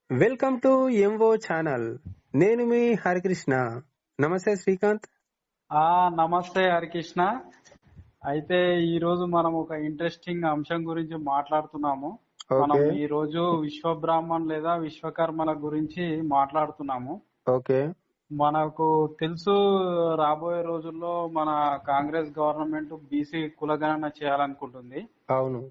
Welcome to MO channel. నేను మీ హరికృష్ణ. నమస్తే శ్రీకాంత్. నమస్తే హరికృష్ణ. అయితే ఈ రోజు మనం ఒక ఇంట్రెస్టింగ్ అంశం గురించి మాట్లాడుతున్నాము. మనం ఈ రోజు విశ్వబ్రాహ్మణ్ లేదా విశ్వకర్మల గురించి మాట్లాడుతున్నాము. ఓకే, మనకు తెలుసు, రాబోయే రోజుల్లో మన కాంగ్రెస్ గవర్నమెంట్ బీసీ కులగణన చేయాలనుకుంటుంది. అవును,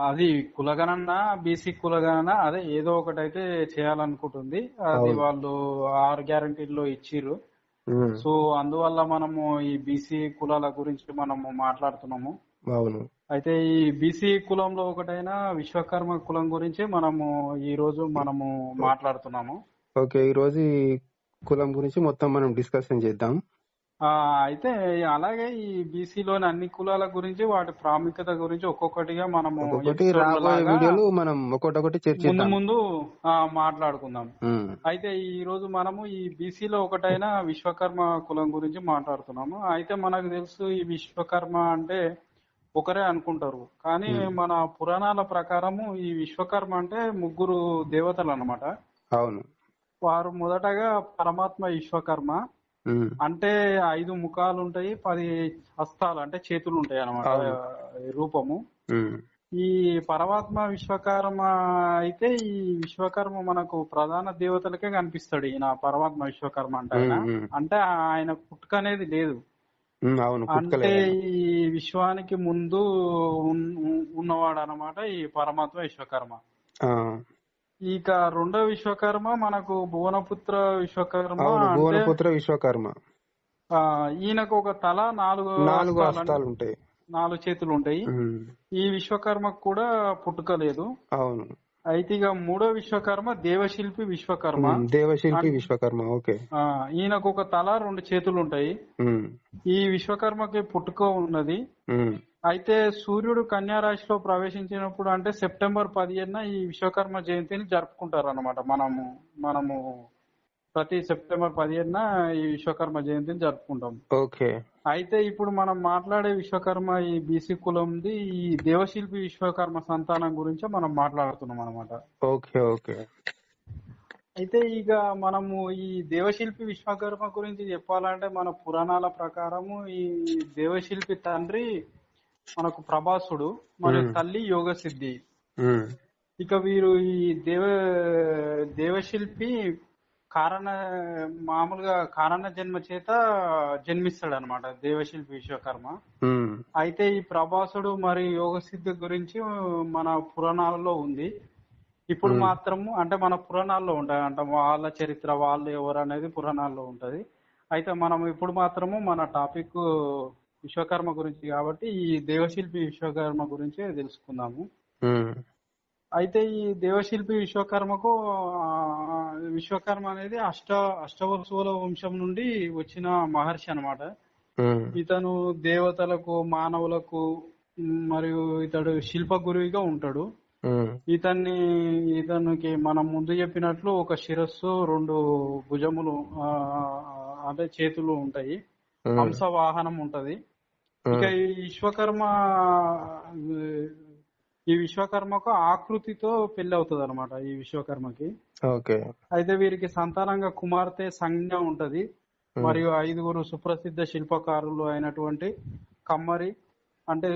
అది కులగణన, బీసీ కులగణన, అదే ఏదో ఒకటి అయితే చేయాలనుకుంటుంది. అది వాళ్ళు 6 గ్యారంటీల్లో ఇచ్చిర్రు. సో అందువల్ల మనము ఈ బీసీ కులాల గురించి మనము మాట్లాడుతున్నాము. అవును. అయితే ఈ బీసీ కులంలో ఒకటైన విశ్వకర్మ కులం గురించి మనము ఈ రోజు మాట్లాడుతున్నాము. ఓకే, ఈ రోజు ఈ కులం గురించి మొత్తం మనం డిస్కషన్ చేద్దాం. అయితే అలాగే ఈ బీసీలోని అన్ని కులాల గురించి, వాటి ప్రాముఖ్యత గురించి ఒక్కొక్కటిగా మనము మనం ఒక్కొక్కటి చర్చిద్దాం, ముందు మాట్లాడుకుందాం. అయితే ఈ రోజు మనము ఈ బీసీలో ఒకటైన విశ్వకర్మ కులం గురించి మాట్లాడుతున్నాము. అయితే మనకు తెలుసు, ఈ విశ్వకర్మ అంటే ఒకరే అనుకుంటారు, కానీ మన పురాణాల ప్రకారము ఈ విశ్వకర్మ అంటే 3 దేవతలు అన్నమాట. అవును. వారు మొదటగా పరమాత్మ విశ్వకర్మ అంటే 5 ముఖాలు ఉంటాయి, 10 హస్తాలు అంటే చేతులు ఉంటాయి అన్నమాట రూపము. ఈ పరమాత్మ విశ్వకర్మ అయితే ఈ విశ్వకర్మ మనకు ప్రధాన దేవతలకే కనిపిస్తాడు. ఈయన పరమాత్మ విశ్వకర్మ అంటే ఆయన పుట్టుక అనేది లేదు. అంటే ఈ విశ్వానికి ముందు ఉన్నవాడు అన్నమాట ఈ పరమాత్మ విశ్వకర్మ. ఇక రెండో విశ్వకర్మ మనకు భువనపుత్ర విశ్వకర్మ. ఈయనకు ఒక తల, 4 హస్తాలు ఉంటాయి, 4 చేతులు ఉంటాయి. ఈ విశ్వకర్మకు కూడా పుట్టుక లేదు. అవును. అయితే ఇక మూడో విశ్వకర్మ దేవశిల్పి విశ్వకర్మ. ఓకే. ఈయనకు ఒక తల, 2 చేతులు ఉంటాయి. ఈ విశ్వకర్మకి పుట్టుక ఉన్నది. అయితే సూర్యుడు కన్యా రాశిలో ప్రవేశించినప్పుడు అంటే సెప్టెంబర్ 15న ఈ విశ్వకర్మ జయంతిని జరుపుకుంటారు అన్నమాట. మనము ప్రతి సెప్టెంబర్ 15న ఈ విశ్వకర్మ జయంతిని జరుపుకుంటాం. ఓకే. అయితే ఇప్పుడు మనం మాట్లాడే విశ్వకర్మ ఈ బీసీ కులంది ఈ దేవశిల్పి విశ్వకర్మ సంతానం గురించి మనం మాట్లాడుతున్నాం అన్నమాట. Okay okay. అయితే ఇక మనము ఈ దేవశిల్పి విశ్వకర్మ గురించి చెప్పాలంటే మన పురాణాల ప్రకారము ఈ దేవశిల్పి తండ్రి మనకు ప్రభాసుడు, మరియు తల్లి యోగసిద్ధి. ఇక వీరు ఈ దేవశిల్పి మామూలుగా కారణ జన్మ చేత జన్మిస్తాడు అనమాట దేవశిల్పి విశ్వకర్మ. అయితే ఈ ప్రభాసుడు మరియు యోగసిద్ధి గురించి మన పురాణాలలో ఉంది. ఇప్పుడు మాత్రము అంటే మన పురాణాల్లో ఉంటాయి, అంటే వాళ్ళ చరిత్ర, వాళ్ళు ఎవరు అనేది పురాణాల్లో ఉంటది. అయితే మనం ఇప్పుడు మాత్రము మన టాపిక్ విశ్వకర్మ గురించి కాబట్టి ఈ దేవశిల్పి విశ్వకర్మ గురించి తెలుసుకుందాము. అయితే ఈ దేవశిల్పి విశ్వకర్మ అనేది అష్టవసువుల వంశం నుండి వచ్చిన మహర్షి అన్నమాట. ఇతను దేవతలకు, మానవులకు మరియు ఇతడు శిల్ప గురువుగా ఉంటాడు. ఇతనికి మనం ముందు చెప్పినట్లు ఒక శిరస్సు, 2 భుజములు అంటే చేతులు ఉంటాయి, హంస వాహనం ఉంటది. ఇక ఈ విశ్వకర్మకు ఆకృతితో పెళ్లి అవుతుంది అనమాట ఈ విశ్వకర్మకి. అయితే వీరికి సంతానంగా కుమార్తె సంజ్ఞ ఉంటది, మరియు 5 సుప్రసిద్ధ శిల్పకారులు అయినటువంటి కమ్మరి అంటే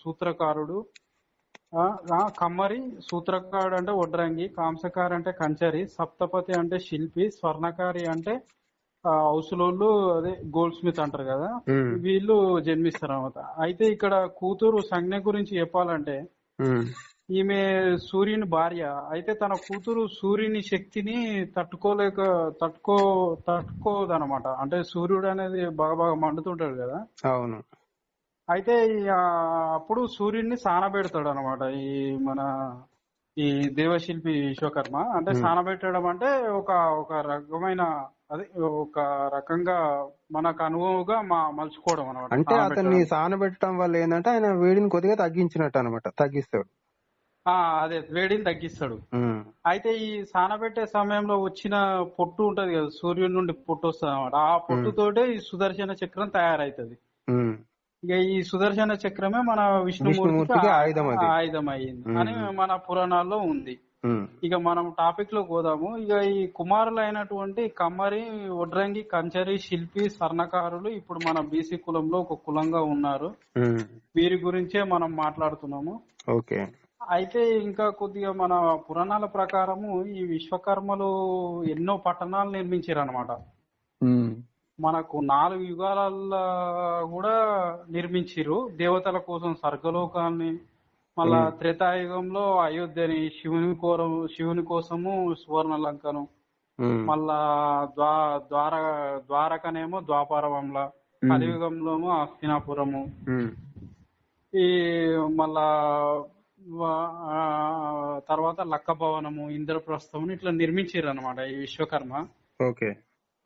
సూత్రకారుడు, సూత్రకారుడు అంటే వడ్రంగి, కాంసకారి అంటే కంచరి, సప్తపతి అంటే శిల్పి, స్వర్ణకారి అంటే హౌసులోళ్ళు, అదే గోల్డ్ స్మిత్ అంటారు కదా, వీళ్ళు జన్మిస్తారు అన్నమాట. అయితే ఇక్కడ కూతురు సంజ్ఞ గురించి చెప్పాలంటే ఈమె సూర్యుని భార్య. అయితే తన కూతురు సూర్యుని శక్తిని తట్టుకోదనమాట. అంటే సూర్యుడు అనేది బాగా మండుతుంటాడు కదా. అవును. అయితే అప్పుడు సూర్యుడిని సానబెడతాడు అనమాట ఈ దేవశిల్పి విశ్వకర్మ. అంటే సానబెట్టడం అంటే ఒక రకమైన ఒక రకంగా మనకు అనువుగా మలుచుకోవడం అనమాట. అంటే అతన్ని సానబెట్టడం వల్ల ఏంటంటే ఆయన వేడిని కొద్దిగా తగ్గించినట్టు అనమాట, తగ్గిస్తాడు. అదే వేడిని తగ్గిస్తాడు. అయితే ఈ సానబెట్టే సమయంలో వచ్చిన పొట్టు ఉంటది కదా, సూర్యుడి నుండి పొట్టు వస్తుంది అనమాట. ఆ పొట్టుతోటే ఈ సుదర్శన చక్రం తయారైతుంది. ఇక ఈ సుదర్శన చక్రమే మన విష్ణుమూర్తికి విష్ణుమూర్తికి ఆయుధం అది. ఆయుధం అయ్యింది అని మన పురాణాల్లో ఉంది. ఇక మనం టాపిక్ లో పోదాము. ఇక ఈ కుమారులైనటువంటి కమ్మరి, వడ్రంగి, కంచరి, శిల్పి, స్వర్ణకారులు ఇప్పుడు మన బీసీ కులంలో ఒక కులంగా ఉన్నారు. వీరి గురించే మనం మాట్లాడుతున్నాము. ఓకే. అయితే ఇంకా కొద్దిగా మన పురాణాల ప్రకారము ఈ విశ్వకర్మలు ఎన్నో పట్టణాలు నిర్మించారు అనమాట. మనకు 4 యుగాలలో కూడా నిర్మించిరు. దేవతల కోసం స్వర్గలోకాన్ని, మళ్ళా త్రేతాయుగంలో అయోధ్యని, శివుని కోసము సువర్ణ లంకను, మళ్ళా ద్వారకనేమో ద్వాపరవంలా, కలియుగంలోమో హస్తినాపురము, ఈ మళ్ళా తర్వాత లక్క భవనము, ఇంద్రప్రస్థము ఇట్లా నిర్మించారు అనమాట ఈ విశ్వకర్మ. ఓకే.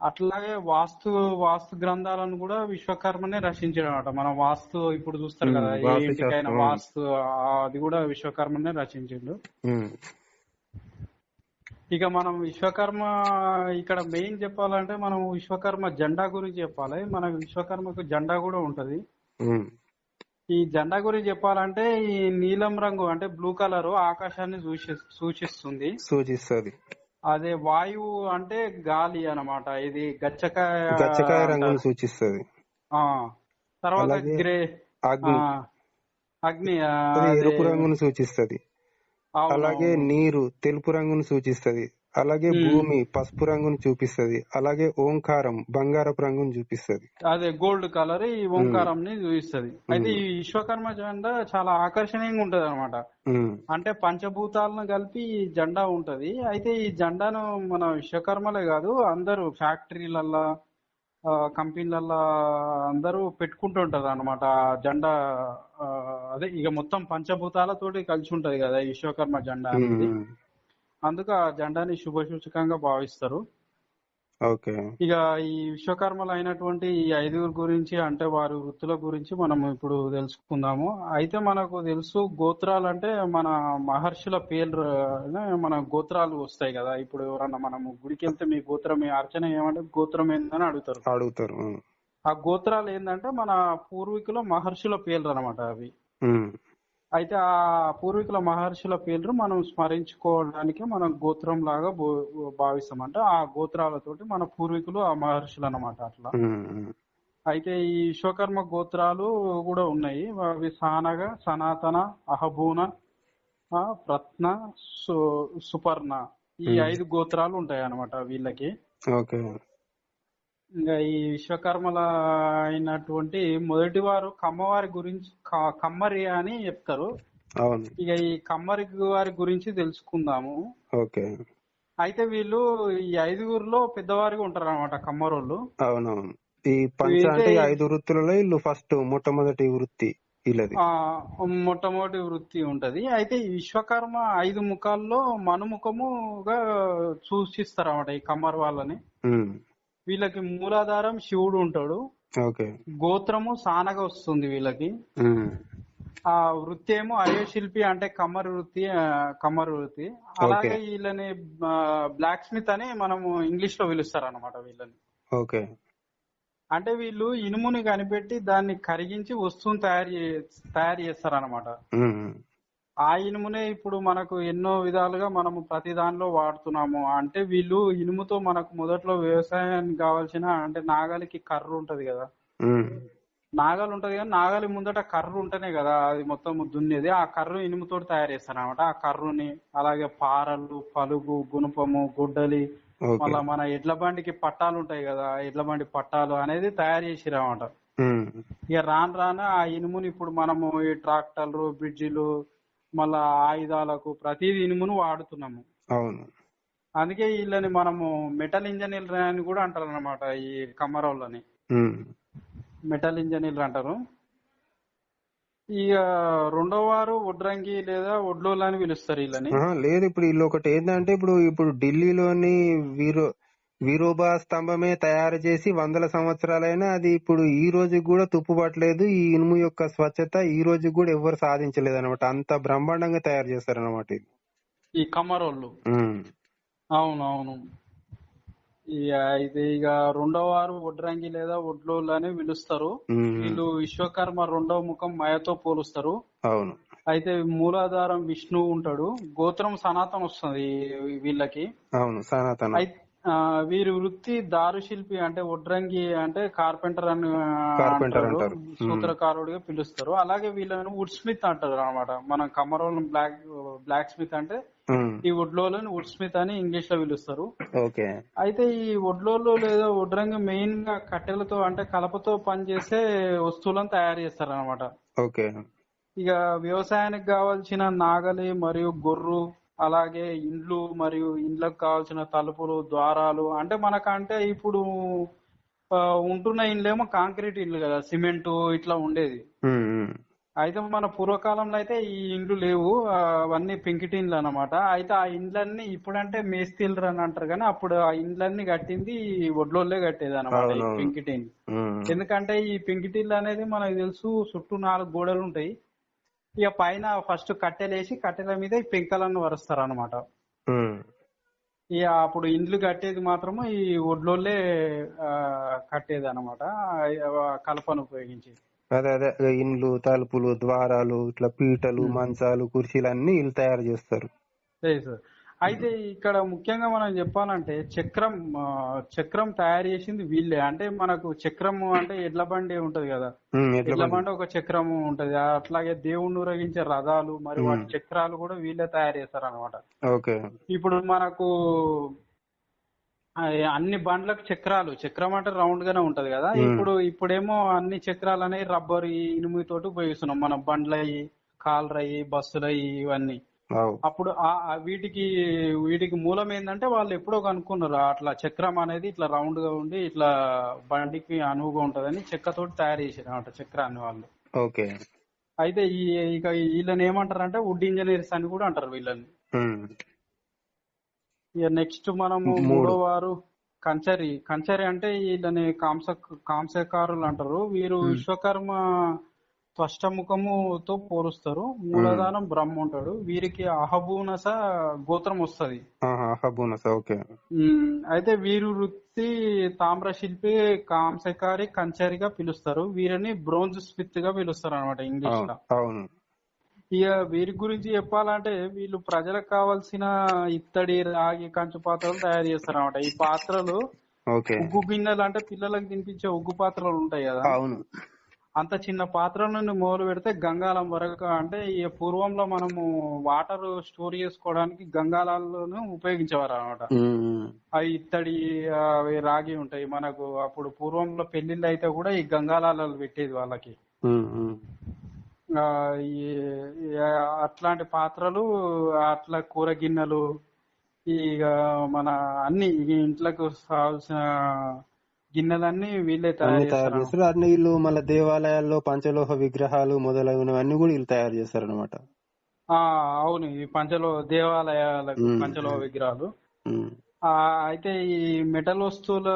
అట్లాగే వాస్తు గ్రంథాలను కూడా విశ్వకర్మనే రచించాడు అనమాట. మనం వాస్తు ఇప్పుడు చూస్తారు కదా, ఏ ఇంటికైనా వాస్తు, అది కూడా విశ్వకర్మనే రచించిండు. ఇక మనం విశ్వకర్మ ఇక్కడ మెయిన్ చెప్పాలంటే మనం విశ్వకర్మ జెండా గురించి చెప్పాలి. మన విశ్వకర్మకు జెండా కూడా ఉంటది. ఈ జెండా గురించి చెప్పాలంటే ఈ నీలం రంగు అంటే బ్లూ కలర్ ఆకాశాన్ని సూచిస్తుంది. అదే వాయువు అంటే గాలి అన్నమాట. ఇది గచ్చకాయ రంగును సూచిస్తుంది. తర్వాత గ్రే అగ్ని ఎరుపు రంగును సూచిస్తుంది. అలాగే నీరు తెలుపు రంగును సూచిస్తుంది. అలాగే భూమి పసుపు రంగును చూపిస్తుంది. అలాగే ఓంకారం బంగారపు రంగును చూపిస్తుంది. అదే గోల్డ్ కలర్ ఈ ఓంకారం ని చూపిస్తుంది. అయితే ఈ విశ్వకర్మ జెండా చాలా ఆకర్షణీయంగా ఉంటది అనమాట. అంటే పంచభూతాలను కలిపి ఈ జెండా ఉంటది. అయితే ఈ జెండాను మన విశ్వకర్మలే కాదు, అందరూ ఫ్యాక్టరీలల్లా, కంపెనీలల్లా అందరూ పెట్టుకుంటుంటారు అనమాట జెండా. అదే ఇక మొత్తం పంచభూతాలతోటి కలిసి ఉంటది కదా ఈ విశ్వకర్మ జెండా అనేది. అందుకు ఆ జెండాని శుభసూచకంగా భావిస్తారు. ఓకే. ఇక ఈ విశ్వకర్మలు అయినటువంటి ఈ 5 గురించి అంటే వారి వృత్తుల గురించి మనం ఇప్పుడు తెలుసుకుందాము. అయితే మనకు తెలుసు గోత్రాలు అంటే మన మహర్షుల పేర్లు, మన గోత్రాలు వస్తాయి కదా. ఇప్పుడు ఎవరన్నా మనము గుడికి వెళ్తే మీ గోత్రం అర్చన ఏమంటే గోత్రం ఏందని అడుగుతారు. ఆ గోత్రాలు ఏంటంటే మన పూర్వీకుల మహర్షుల పేర్లు అనమాట అవి. అయితే ఆ పూర్వీకుల మహర్షుల పేర్లు మనం స్మరించుకోవడానికి మనం గోత్రం లాగా భావిస్తాం. అంటే ఆ గోత్రాలతోటి మన పూర్వీకులు ఆ మహర్షులు అన్నమాట అట్లా. అయితే ఈ విశ్వకర్మ గోత్రాలు కూడా ఉన్నాయి. అవి సానగ, సనాతన, అహబూన, ప్రత్న, సుపర్ణ ఈ 5 గోత్రాలు ఉంటాయి అన్నమాట వీళ్ళకి. ఇంకా ఈ విశ్వకర్మల అయినటువంటి మొదటి వారు కమ్మవారి గురించి కమ్మరి అని చెప్తారు. ఇక ఈ కమ్మరి వారి గురించి తెలుసుకుందాము. అయితే వీళ్ళు ఈ 5 పెద్దవారిగా ఉంటారు అనమాట కమ్మరోళ్ళు. అవునవును. ఈ పంచ అంటే 5 వృత్తులలో వీళ్ళు ఫస్ట్ మొట్టమొదటి వృత్తి ఉంటది. అయితే ఈ విశ్వకర్మ 5 ముఖాల్లో మనుముఖముగా సూచిస్తారు అన్నమాట ఈ కమ్మరి వాళ్ళని. వీళ్ళకి మూలాధారం శివుడు ఉంటాడు. గోత్రము సానగ వస్తుంది వీళ్ళకి. ఆ వృత్తి ఏమో అయోశిల్పి అంటే కమ్మరి వృత్తి. అలాగే వీళ్ళని బ్లాక్ స్మిత్ అని మనము ఇంగ్లీష్ లో పిలుస్తారు అనమాట వీళ్ళని. అంటే వీళ్ళు ఇనుముని కనిపెట్టి దాన్ని కరిగించి వస్తువుని తయారు చేస్తారు అనమాట. ఆ ఇనుమునే ఇప్పుడు మనకు ఎన్నో విధాలుగా మనము ప్రతి దానిలో వాడుతున్నాము. అంటే వీళ్ళు ఇనుముతో మనకు మొదట్లో వ్యవసాయానికి కావాల్సిన అంటే నాగలికి కర్ర ఉంటది కదా, నాగలి ఉంటది కానీ నాగలి ముందట కర్ర ఉంటేనే కదా అది మొత్తం దున్నేది. ఆ కర్ర ఇనుముతో తయారు చేస్తారు అనమాట. ఆ కర్రుని అలాగే పారలు, పలుగు, గుణపము, గుడ్డలి, మళ్ళా మన ఎడ్ల బండికి పట్టాలు ఉంటాయి కదా, ఎడ్ల బండి పట్టాలు అనేది తయారు చేసిరు అనమాట. ఇక రాను ఆ ఇనుముని ఇప్పుడు మనము ఈ ట్రాక్టర్లు, బ్రిడ్జిలు, మళ్ళా ఆయుధాలకు ప్రతిదీ ఇనుమును వాడుతున్నాము. అందుకే వీళ్ళని మనము మెటల్ ఇంజనీర్ అని కూడా అంటారు అనమాట. ఈ కమ్మరోళ్ళని మెటల్ ఇంజనీర్లు అంటారు. ఇక 2వ వారు వడ్రంగి లేదా వడ్లోళ్ళు అని పిలుస్తారు వీళ్ళని. లేదు, ఇప్పుడు వీళ్ళు ఒకటి ఏంటంటే ఇప్పుడు ఢిల్లీలోని విరోబా స్తంభమే తయారు చేసి 100 సంవత్సరాలైనా అది ఇప్పుడు ఈ రోజు కూడా తుప్పుపట్టలేదు. ఈ ఇనుము యొక్క స్వచ్ఛత ఈ రోజు కూడా ఎవరు సాధించలేదు అనమాట. అంత బ్రహ్మాండంగా తయారు చేస్తారు అనమాట ఈ కమ్మరోళ్ళు. అవునవును. ఇది ఇక రెండో వారు వడ్రంగి లేదా వడ్లోళ్ళు అని పిలుస్తారు. వీళ్ళు విశ్వకర్మ రెండో ముఖం మాయతో పోలుస్తారు. అవును. అయితే మూలాధారం విష్ణువు ఉంటాడు. గోత్రం సనాతన వస్తుంది వీళ్ళకి. అవును, సనాతన. వీరి వృత్తి దారు శిల్పి, అంటే వడ్రంగి అంటే కార్పెంటర్ అని అంటారు, సూత్రకారుడిగా పిలుస్తారు. అలాగే వీళ్ళని వుడ్ స్మిత్ అంటారు అనమాట. మనం కమరోళ్ళని బ్లాక్ స్మిత్ అంటే ఈ వడ్లోళ్ళని వుడ్ స్మిత్ అని ఇంగ్లీష్ లో పిలుస్తారు. అయితే ఈ వడ్లోళ్ళు లేదా వడ్రంగి మెయిన్ గా కట్టెలతో అంటే కలపతో పనిచేసే వస్తువులను తయారు చేస్తారు అనమాట. ఇక వ్యవసాయానికి కావాల్సిన నాగలి మరియు గొర్రు, అలాగే ఇండ్లు మరియు ఇండ్లకు కావాల్సిన తలుపులు, ద్వారాలు, అంటే మనకంటే ఇప్పుడు ఉంటున్న ఇండ్లేమో కాంక్రీట్ ఇండ్లు కదా, సిమెంట్ ఇట్లా ఉండేది. అయితే మన పూర్వకాలంలో అయితే ఈ ఇండ్లు లేవు, అవన్నీ పెంకిటిండ్లు అన్నమాట. అయితే ఆ ఇండ్లన్నీ ఇప్పుడంటే మేస్తిల్లు అని అంటారు కానీ అప్పుడు ఆ ఇండ్లన్నీ కట్టింది వడ్లోళ్ళే కట్టేది అనమాట, ఈ పెంకిటిండ్లు. ఎందుకంటే ఈ పెంకిటిండ్లు అనేది మనకు తెలుసు, చుట్టూ 4 గోడలు ఉంటాయి. ఇక పైన ఫస్ట్ కట్టెలేసి కట్టెల మీద ఈ పెంకలను వరుస్తారు అనమాట. ఇక అప్పుడు ఇండ్లు కట్టేది మాత్రము ఈ వడ్లోళ్ళే కట్టేది అనమాట, కలపను ఉపయోగించి. అదే ఇండ్లు, తలుపులు, ద్వారాలు, ఇట్లా పీటలు, మంచాలు, కుర్చీలు అన్ని వీళ్ళు తయారు చేస్తారు. అయితే ఇక్కడ ముఖ్యంగా మనం చెప్పాలంటే చక్రం తయారు చేసింది వీళ్ళే. అంటే మనకు చక్రం అంటే ఎడ్ల బండి ఉంటది కదా, ఎడ్ల బండి ఒక చక్రము ఉంటది. అట్లాగే దేవుణ్ణి ఊరేగించే రథాలు మరియు వాటి చక్రాలు కూడా వీళ్ళే తయారు చేస్తారు అనమాట. ఇప్పుడు మనకు అన్ని బండ్లకు చక్రం అంటే రౌండ్ గానే ఉంటది కదా. ఇప్పుడేమో అన్ని చక్రాలు అనేవి రబ్బర్, ఇనుము తోటి ఉపయోగిస్తున్నాం మనం, బండ్లయి, కార్లయి, బస్సులయి, ఇవన్నీ. అప్పుడు వీటికి మూలం ఏంటంటే వాళ్ళు ఎప్పుడో కనుక్కున్నారు, అట్లా చక్రం అనేది ఇట్లా రౌండ్ గా ఉండి ఇట్లా బండికి అనువుగా ఉంటదని చెక్కతోటి తయారు చేసారు అన్నమాట చక్రాన్ని వాళ్ళు. అయితే ఇక వీళ్ళని ఏమంటారు అంటే వుడ్ ఇంజనీర్స్ అని కూడా అంటారు వీళ్ళని. ఇక నెక్స్ట్ మనము మూడో వారు కంచరి అంటే వీళ్ళని కాంసకారులు అంటారు. వీరు విశ్వకర్మ త్వష్టముఖముతో పోలుస్తారు. మూలధానం బ్రహ్మ ఉంటాడు. వీరికి అహబూనస గోత్రం వస్తుంది. అయితే వీరు వృత్తి తామ్ర శిల్పి, కాంసకారి, కంచరిగా పిలుస్తారు. వీరిని బ్రోంజ్ స్మిత్ గా పిలుస్తారు అనమాట ఇంగ్లీష్ లో. ఇక వీరి గురించి చెప్పాలంటే వీళ్ళు ప్రజలకు కావాల్సిన ఇత్తడి, రాగి, కంచు పాత్రలు తయారు చేస్తారు అనమాట. ఈ పాత్రలు ఉగ్గు గిన్నెలు, అంటే పిల్లలకు తినిపించే ఉగ్గు పాత్రలు ఉంటాయి కదా, అంత చిన్న పాత్రల నుండి మొదలు పెడితే గంగాళం వరకు. అంటే ఈ పూర్వంలో మనము వాటర్ స్టోర్ చేసుకోవడానికి గంగాళాలను ఉపయోగించేవారు అనమాట. అవి ఇత్తడి, అవి రాగి ఉంటాయి. మనకు అప్పుడు పూర్వంలో పెళ్లిళ్ళు అయితే కూడా ఈ గంగాళాలు పెట్టేది వాళ్ళకి. అట్లాంటి పాత్రలు, అట్లా కూర గిన్నెలు, ఇక మన అన్ని ఇంట్లోకి కావాల్సిన గిన్నెలన్నీ వీళ్ళే తయారు చేస్తారు. అన్ని వీళ్ళు మళ్ళీ దేవాలయాల్లో పంచలోహ విగ్రహాలు మొదలైనవన్నీ కూడా వీళ్ళు తయారు చేస్తారు అనమాట. అవును, ఈ దేవాలయాలకు పంచలోహ విగ్రహాలు. అయితే ఈ మెటల్ వస్తువుల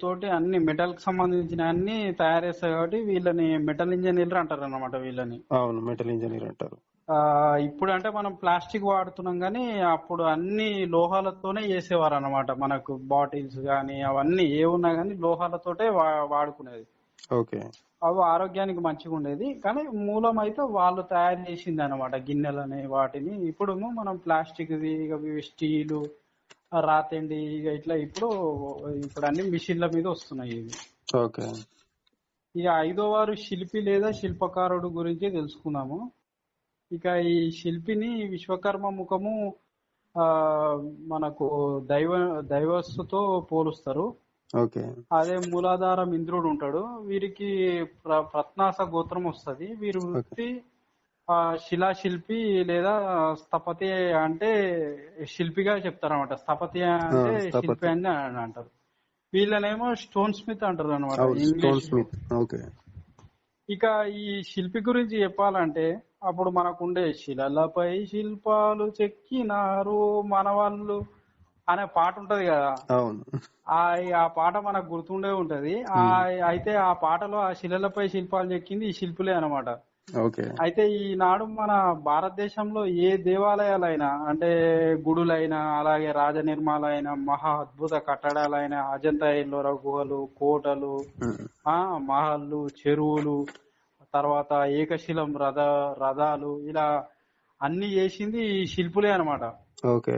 తోటి అన్ని మెటల్ కి సంబంధించిన అన్ని తయారు చేస్తారు కాబట్టి వీళ్ళని మెటల్ ఇంజనీర్ అంటారు అన్నమాట వీళ్ళని. అవును, మెటల్ ఇంజనీర్ అంటారు. ఇప్పుడు అంటే మనం ప్లాస్టిక్ వాడుతున్నాం కానీ అప్పుడు అన్ని లోహాలతోనే చేసేవారు అనమాట. మనకు బాటిల్స్ గానీ అవన్నీ ఏమున్నా గానీ లోహాలతోటే వాడుకునేది. అవి ఆరోగ్యానికి మంచిగా ఉండేది. కానీ మూలం అయితే వాళ్ళు తయారు చేసింది అనమాట గిన్నెలని, వాటిని. ఇప్పుడు మనం ప్లాస్టిక్, స్టీలు, రాతండి, ఇట్లా ఇప్పుడు అన్ని మిషన్ల మీద వస్తున్నాయి ఇవి. ఇక ఐదో వారు శిల్పి లేదా శిల్పకారుడు గురించి తెలుసుకున్నాము. ఇక ఈ శిల్పిని విశ్వకర్మ ముఖము మనకు దైవస్సుతో పోలుస్తారు. అదే మూలాధారం ఇంద్రుడు ఉంటాడు. వీరికి ప్రత్నాస గోత్రం వస్తుంది. వీరి వృత్తి శిలాశిల్పి లేదా స్థపతి, అంటే శిల్పిగా చెప్తారు అనమాట. స్థపతి అంటే శిల్పి అని అంటారు. వీళ్ళనేమో స్టోన్ స్మిత్ అంటారు అనమాట ఇంగ్లీష్. ఇక ఈ శిల్పి గురించి చెప్పాలంటే అప్పుడు మనకుండే శిలలపై శిల్పాలు చెక్కినారు మనవాళ్ళు అనే పాట ఉంటది కదా, ఆ పాట మనకు గుర్తుండే ఉంటది. అయితే ఆ పాటలో ఆ శిలలపై శిల్పాలు చెక్కింది ఈ శిల్పులే అనమాట. ఓకే. అయితే ఈనాడు మన భారతదేశంలో ఏ దేవాలయాలైనా అంటే గుడులైనా అలాగే రాజ నిర్మాలైన మహా అద్భుత కట్టడాలైన అజంతా ఎల్లోరా గుహలు, కోటలు, మహల్లు, చెరువులు, తర్వాత ఏకశిలం రథాలు ఇలా అన్ని చేసింది ఈ శిల్పులే అన్నమాట. ఓకే.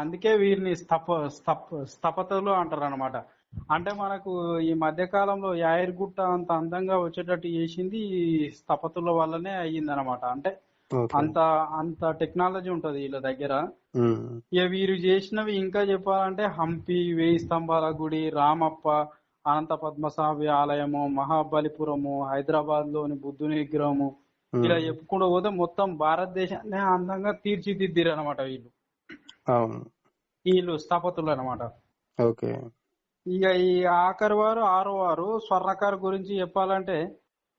అందుకే వీరిని స్థపతులు అంటారు అనమాట. అంటే మనకు ఈ మధ్య కాలంలో యాయర్గుట్ట అంత అందంగా వచ్చేటట్టు చేసింది ఈ స్థపతుల వల్లనే అయ్యింది అనమాట. అంటే అంత టెక్నాలజీ ఉంటది వీళ్ళ దగ్గర. ఇక వీరు చేసినవి ఇంకా చెప్పాలంటే హంపి, 1000 స్తంభాల గుడి, రామప్ప, అనంత పద్మస్వామి ఆలయము, మహాబలిపురము, హైదరాబాద్ లోని బుద్ధుని విగ్రహము, ఇలా చెప్పుకుంటూ పోతే మొత్తం భారతదేశాన్ని అందంగా తీర్చిదిద్దిరు అనమాట వీళ్ళు స్థపతులు అనమాట. ఓకే. ఇక ఈ ఆఖరి వారు 6వ వారు స్వర్ణకారు గురించి చెప్పాలంటే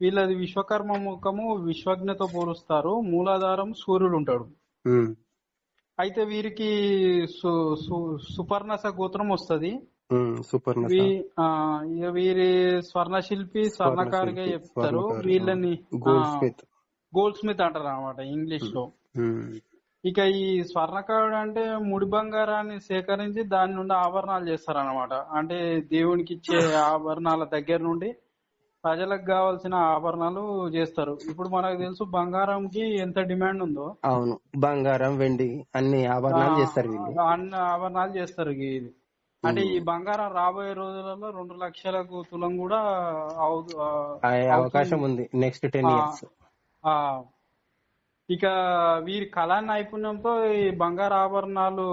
వీళ్ళది విశ్వకర్మ ముఖము విశ్వజ్ఞతో పోలుస్తారు. మూలాధారం సూర్యుడు ఉంటాడు. అయితే వీరికి సుపర్ణస గోత్రం వస్తది. వీరి స్వర్ణశిల్పి స్వర్ణకారుగా చెప్తారు. వీళ్ళని గోల్డ్ స్మిత్ అంటారు అనమాట ఇంగ్లీష్ లో. ఇక ఈ స్వర్ణకారుడు అంటే ముడి బంగారాన్ని సేకరించి దాని నుండి ఆభరణాలు చేస్తారు అనమాట. అంటే దేవునికి ఇచ్చే ఆభరణాల దగ్గర నుండి ప్రజలకు కావాల్సిన ఆభరణాలు చేస్తారు. ఇప్పుడు మనకు తెలుసు బంగారంకి ఎంత డిమాండ్ ఉందో. అవును, బంగారం, వెండి అన్ని ఆభరణాలు చేస్తారు. అన్ని ఆభరణాలు చేస్తారు. ఇది అంటే ఈ బంగారం రాబోయే రోజులలో 2 లక్షలకు తులం కూడా అవకాశం ఉంది నెక్స్ట్ 10 years. ఇక వీరి కళా నైపుణ్యంతో ఈ బంగారు ఆభరణాలు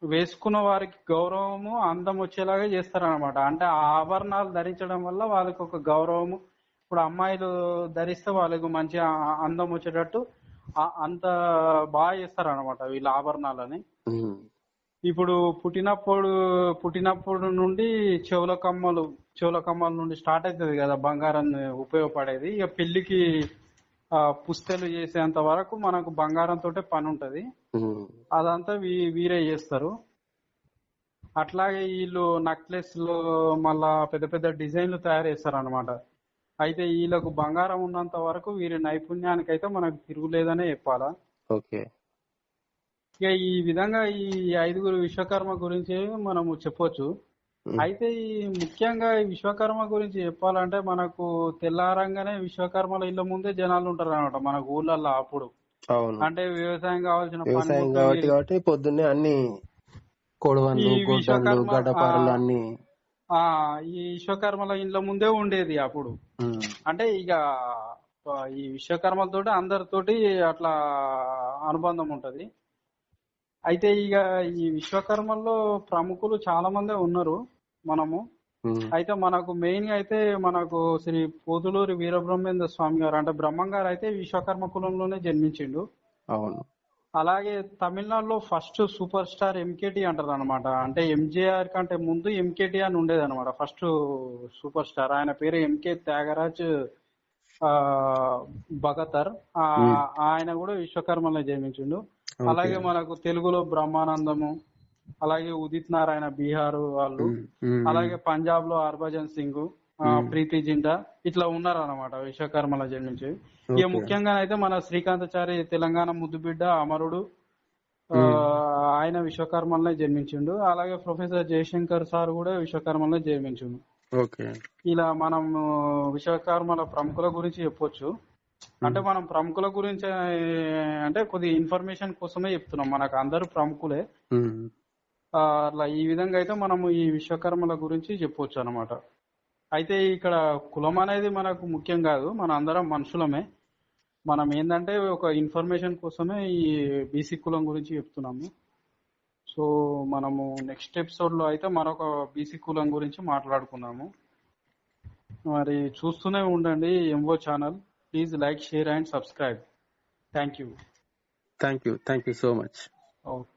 వేసుకున్న వారికి గౌరవము, అందం వచ్చేలాగా చేస్తారనమాట. అంటే ఆ ఆభరణాలు ధరించడం వల్ల వాళ్ళకి ఒక గౌరవము. ఇప్పుడు అమ్మాయిలు ధరిస్తే వాళ్ళకు మంచి అందం వచ్చేటట్టు అంత బాగా చేస్తారనమాట వీళ్ళ ఆభరణాలని. ఇప్పుడు పుట్టినప్పుడు నుండి చెవుల కమ్మల నుండి స్టార్ట్ అవుతుంది కదా బంగారం ఉపయోగపడేది. ఇక పెళ్లికి పుస్తలు చేసేంత వరకు మనకు బంగారం తోటే పని ఉంటది. అదంతా వీరే చేస్తారు. అట్లాగే వీళ్ళు నెక్లెస్ లో మళ్ళా పెద్ద పెద్ద డిజైన్లు తయారు చేస్తారు అనమాట. అయితే వీళ్ళకు బంగారం ఉన్నంత వరకు వీరి నైపుణ్యానికి అయితే మనకు తిరుగులేదనే చెప్పాలా. ఓకే. ఇక ఈ విధంగా ఈ 5 విశ్వకర్మ గురించి మనము చెప్పొచ్చు. అయితే ఈ ముఖ్యంగా ఈ విశ్వకర్మ గురించి చెప్పాలంటే మనకు తెల్లారంగానే విశ్వకర్మల ఇళ్ళ ముందే జనాలు ఉంటారు అనమాట మనకు ఊళ్ళల్లో. అప్పుడు అంటే వ్యవసాయం కావాల్సిన పని పొద్దున్నే అన్ని ఈ విశ్వకర్మల ఇళ్ళ ముందే ఉండేది అప్పుడు. అంటే ఇక ఈ విశ్వకర్మలతోటి అందరితోటి అట్లా అనుబంధం ఉంటది. అయితే ఇక ఈ విశ్వకర్మల్లో ప్రముఖులు చాలా మందే ఉన్నారు మనము. అయితే మనకు మెయిన్ గా అయితే మనకు శ్రీ పోతులూరి వీరబ్రహ్మేంద్ర స్వామి గారు అంటే బ్రహ్మం గారు అయితే విశ్వకర్మ కులంలోనే జన్మించిండు. అవును. అలాగే తమిళనాడులో ఫస్ట్ సూపర్ స్టార్ ఎంకేటి అంటారు అనమాట. అంటే ఎంజేఆర్ కంటే ముందు ఎంకేటి అని ఉండేది అనమాట ఫస్ట్ సూపర్ స్టార్. ఆయన పేరు ఎంకే త్యాగరాజ్ భగతర్. ఆయన కూడా విశ్వకర్మలో జన్మించిండు. అలాగే మనకు తెలుగులో బ్రహ్మానందము, అలాగే ఉదిత్ నారాయణ బీహార్ వాళ్ళు, అలాగే పంజాబ్ లో హర్భజన్ సింగ్, ప్రీతి జింటా ఇట్లా ఉన్నారు అనమాట విశ్వకర్మల జన్మించి. ఇక ముఖ్యంగా అయితే మన శ్రీకాంతాచారి తెలంగాణ ముద్దుబిడ్డ అమరుడు ఆయన విశ్వకర్మలనే జన్మించిండు. అలాగే ప్రొఫెసర్ జయశంకర్ సార్ కూడా విశ్వకర్మలనే జన్మించిండు. ఇలా మనం విశ్వకర్మల ప్రముఖుల గురించి చెప్పొచ్చు. అంటే మనం ప్రముఖుల గురించి అంటే కొద్ది ఇన్ఫర్మేషన్ కోసమే చెప్తున్నాం. మనకు అందరూ ప్రముఖులే. అట్లా ఈ విధంగా అయితే మనము ఈ విశ్వకర్మల గురించి చెప్పొచ్చు అనమాట. అయితే ఇక్కడ కులం అనేది మనకు ముఖ్యం కాదు, మన అందరం మనుషులమే. మనం ఏంటంటే ఒక ఇన్ఫర్మేషన్ కోసమే ఈ బీసీ కులం గురించి చెప్తున్నాము. సో మనము నెక్స్ట్ ఎపిసోడ్ లో అయితే మరొక బీసీ కులం గురించి మాట్లాడుకున్నాము. మరి చూస్తూనే ఉండండి ఎంఓ channel. Please like, share and subscribe. Thank you so much. Okay.